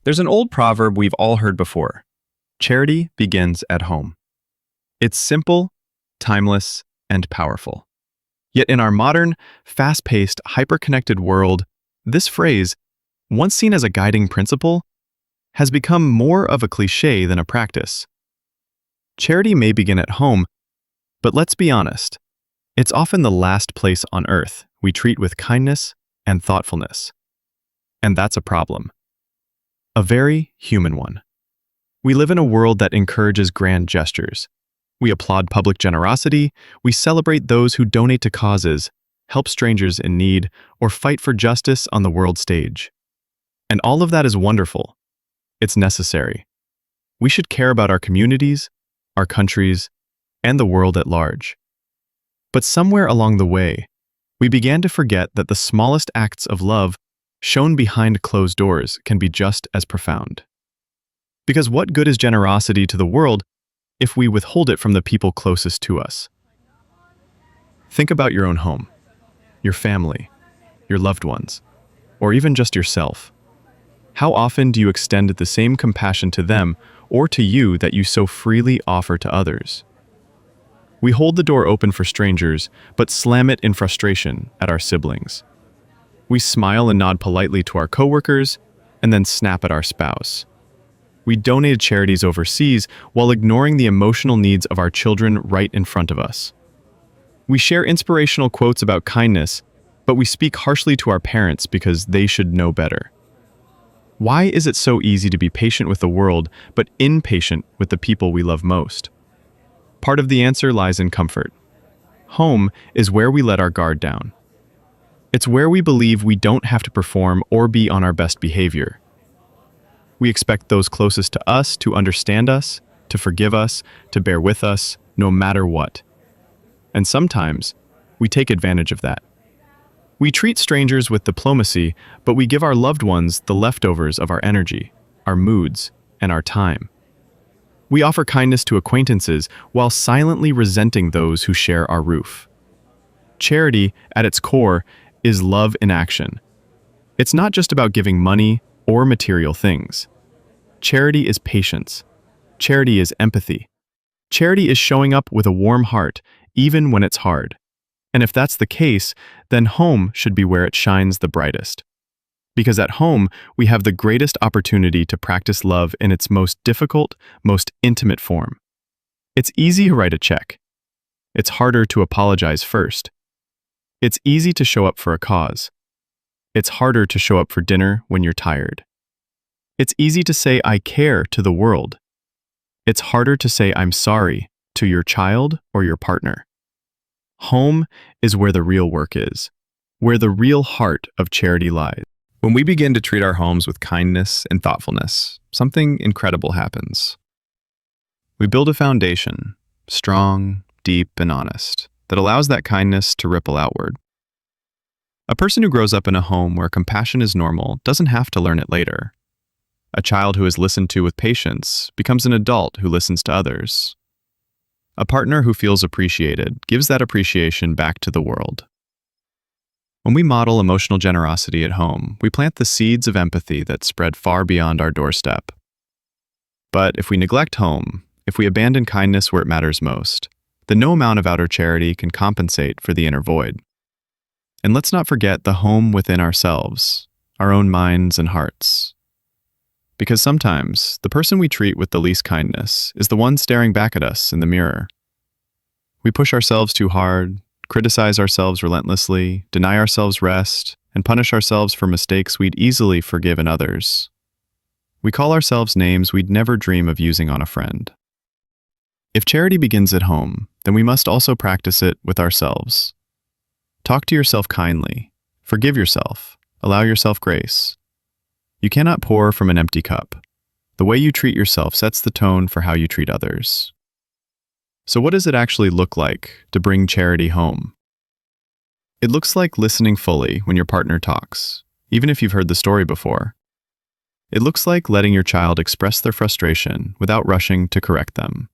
There's an old proverb we've all heard before. Charity begins at home. It's simple, timeless, and powerful. Yet in our modern, fast-paced, hyper-connected world, this phrase, once seen as a guiding principle, has become more of a cliché than a practice. Charity may begin at home, but let's be honest, it's often the last place on earth we treat with kindness and thoughtfulness. And that's a problem. A very human one. We live in a world that encourages grand gestures. We applaud public generosity, we celebrate those who donate to causes, help strangers in need, or fight for justice on the world stage. And all of that is wonderful. It's necessary. We should care about our communities, our countries, and the world at large. But somewhere along the way, we began to forget that the smallest acts of love shown behind closed doors can be just as profound. Because what good is generosity to the world if we withhold it from the people closest to us? Think about your own home, your family, your loved ones, or even just yourself. How often do you extend the same compassion to them or to you that you so freely offer to others? We hold the door open for strangers, but slam it in frustration at our siblings. We smile and nod politely to our coworkers, and then snap at our spouse. We donate charities overseas while ignoring the emotional needs of our children right in front of us. We share inspirational quotes about kindness, but we speak harshly to our parents because they should know better. Why is it so easy to be patient with the world, but impatient with the people we love most? Part of the answer lies in comfort. Home is where we let our guard down. It's where we believe we don't have to perform or be on our best behavior. We expect those closest to us to understand us, to forgive us, to bear with us, no matter what. And sometimes, we take advantage of that. We treat strangers with diplomacy, but we give our loved ones the leftovers of our energy, our moods, and our time. We offer kindness to acquaintances while silently resenting those who share our roof. Charity, at its core, is love in action. It's not just about giving money or material things. Charity is patience. Charity is empathy. Charity is showing up with a warm heart, even when it's hard. And if that's the case, then home should be where it shines the brightest. Because at home, we have the greatest opportunity to practice love in its most difficult, most intimate form. It's easy to write a check. It's harder to apologize first. It's easy to show up for a cause. It's harder to show up for dinner when you're tired. It's easy to say I care to the world. It's harder to say I'm sorry to your child or your partner. Home is where the real work is, where the real heart of charity lies. When we begin to treat our homes with kindness and thoughtfulness, something incredible happens. We build a foundation, strong, deep, and honest, that allows that kindness to ripple outward. A person who grows up in a home where compassion is normal doesn't have to learn it later. A child who is listened to with patience becomes an adult who listens to others. A partner who feels appreciated gives that appreciation back to the world. When we model emotional generosity at home, we plant the seeds of empathy that spread far beyond our doorstep. But if we neglect home, if we abandon kindness where it matters most, then no amount of outer charity can compensate for the inner void. And let's not forget the home within ourselves, our own minds and hearts. Because sometimes, the person we treat with the least kindness is the one staring back at us in the mirror. We push ourselves too hard, criticize ourselves relentlessly, deny ourselves rest, and punish ourselves for mistakes we'd easily forgive in others. We call ourselves names we'd never dream of using on a friend. If charity begins at home, then we must also practice it with ourselves. Talk to yourself kindly, forgive yourself, allow yourself grace. You cannot pour from an empty cup. The way you treat yourself sets the tone for how you treat others. So what does it actually look like to bring charity home? It looks like listening fully when your partner talks, even if you've heard the story before. It looks like letting your child express their frustration without rushing to correct them.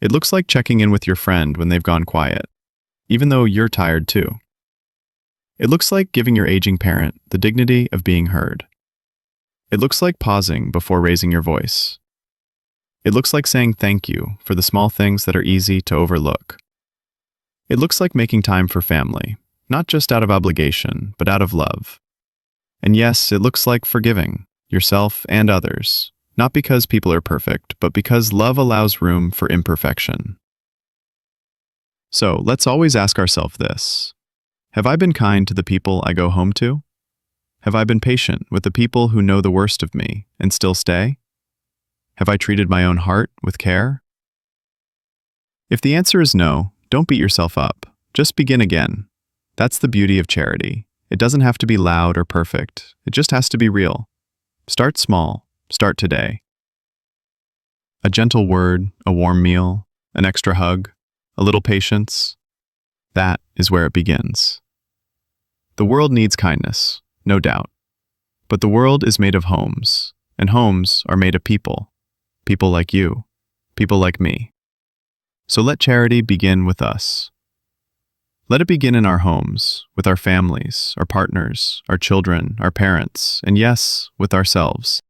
It looks like checking in with your friend when they've gone quiet, even though you're tired too. It looks like giving your aging parent the dignity of being heard. It looks like pausing before raising your voice. It looks like saying thank you for the small things that are easy to overlook. It looks like making time for family, not just out of obligation, but out of love. And yes, it looks like forgiving yourself and others, not because people are perfect, but because love allows room for imperfection. So let's always ask ourselves this: have I been kind to the people I go home to? Have I been patient with the people who know the worst of me and still stay? Have I treated my own heart with care? If the answer is no, don't beat yourself up. Just begin again. That's the beauty of charity. It doesn't have to be loud or perfect. It just has to be real. Start small. Start today. A gentle word, a warm meal, an extra hug, a little patience. That is where it begins. The world needs kindness, no doubt. But the world is made of homes, and homes are made of people. People like you, people like me. So let charity begin with us. Let it begin in our homes, with our families, our partners, our children, our parents, and yes, with ourselves.